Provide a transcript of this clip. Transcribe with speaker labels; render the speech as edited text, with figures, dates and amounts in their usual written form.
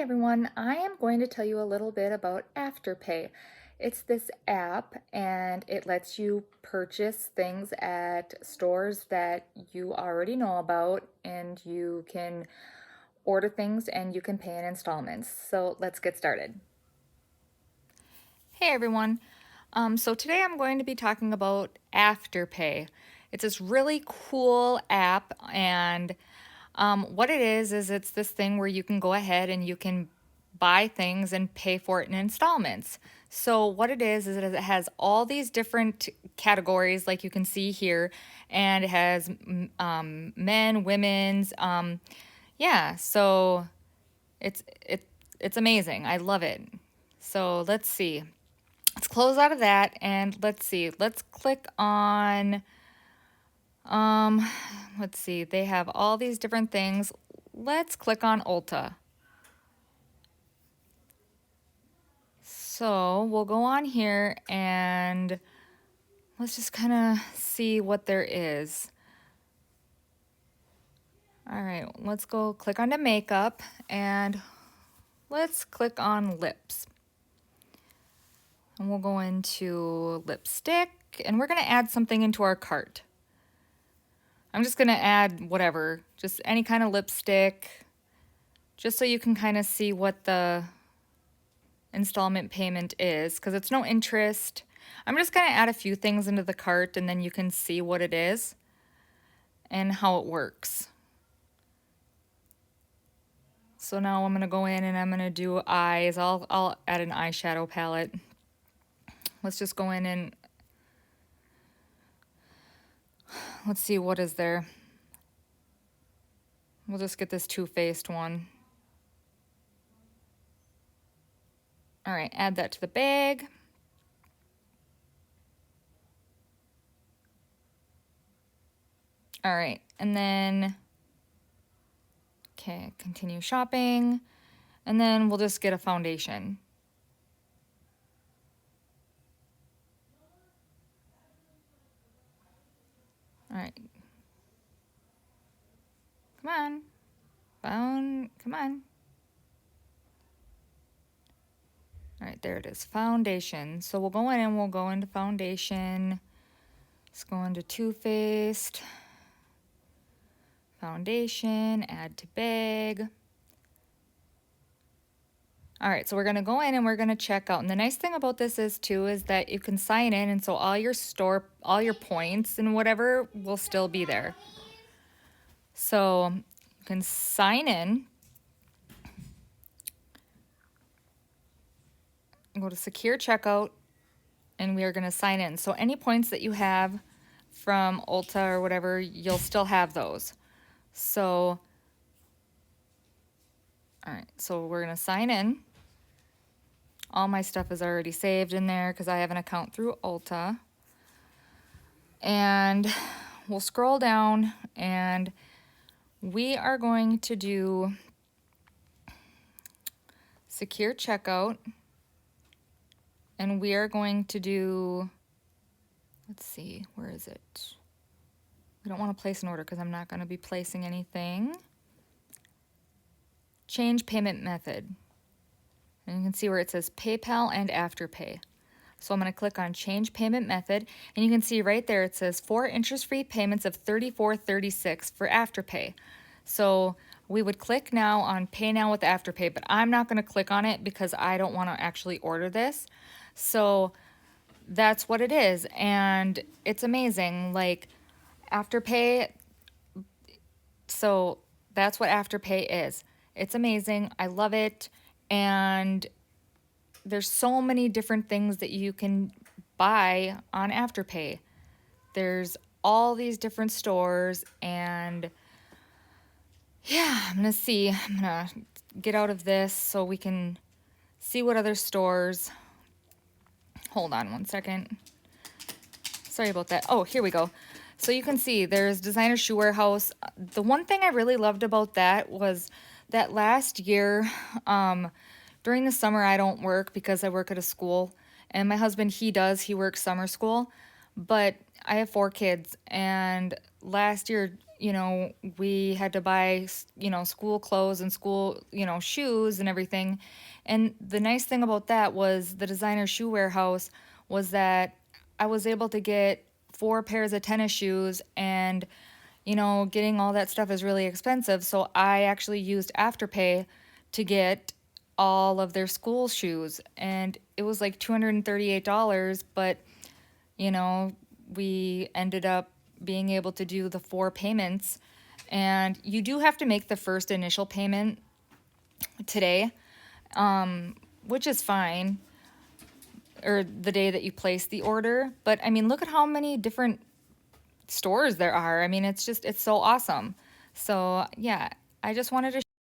Speaker 1: everyone, I am going to tell you a little bit about Afterpay. It's this app and it lets you purchase things at stores that you already know about, and you can order things and you can pay in installments. So let's get started. Hey everyone, so today I'm going to be talking about Afterpay. It's this really cool app, and what it is it's this thing where you can go ahead and you can buy things and pay for it in installments. So what it is it has all these different categories, like you can see here, and it has men, women's, yeah. So it's amazing. I love it. So let's see. Let's close out of that and let's see. Let's click on. Um, let's see, they have all these different things. Let's click on Ulta. So we'll go on here and let's just kind of see what there is. All right, let's go click on the makeup and let's click on lips. And we'll go into lipstick and we're going to add something into our cart. I'm just going to add whatever, just any kind of lipstick, just so you can kind of see what the installment payment is, because it's no interest. I'm just going to add a few things into the cart and then you can see what it is and how it works. So now I'm going to go in and I'm going to do eyes. I'll add an eyeshadow palette. Let's just go in and let's see what is there. We'll just get this Too Faced one. All right, add that to the bag. All right, and then, okay, continue shopping. And then we'll just get a foundation. All right. Come on. Come on. All right, there it is, foundation. So we'll go in and we'll go into foundation. Let's go into Too Faced. Foundation, add to bag. All right, so we're gonna go in and we're gonna check out. And the nice thing about this is that you can sign in, and so all your points and whatever will still be there. So you can sign in. Go to secure checkout and we are going to sign in. So any points that you have from Ulta or whatever, you'll still have those. So, all right, so we're going to sign in. All my stuff is already saved in there because I have an account through Ulta. And we'll scroll down and we are going to do secure checkout. And we are going to do, let's see, where is it? We don't want to place an order because I'm not going to be placing anything. Change payment method. And you can see where it says PayPal and Afterpay. So I'm going to click on change payment method, and you can see right there it says 4 interest-free payments of $34.36 for Afterpay. So we would click now on pay now with Afterpay, but I'm not going to click on it because I don't want to actually order this. So that's what it is, and it's amazing. Like Afterpay, so that's what Afterpay is. It's amazing. I love it, and there's so many different things that you can buy on Afterpay. There's all these different stores, and yeah, I'm gonna get out of this so we can see what other stores. Hold on one second. Sorry about that. Oh, here we go. So you can see there's Designer Shoe Warehouse. The one thing I really loved about that was that last year, during the summer, I don't work because I work at a school. And my husband, he works summer school. But I have 4 kids. And last year, we had to buy, school clothes and school, shoes and everything. And the nice thing about that was the designer shoe warehouse was that I was able to get 4 pairs of tennis shoes, and getting all that stuff is really expensive. So I actually used Afterpay to get all of their school shoes, and it was like $238, but you know, we ended up being able to do the 4 payments. And you do have to make the first initial payment today, which is fine, or the day that you place the order. But I mean, look at how many different stores there are. I mean, it's so awesome. So, yeah, I just wanted to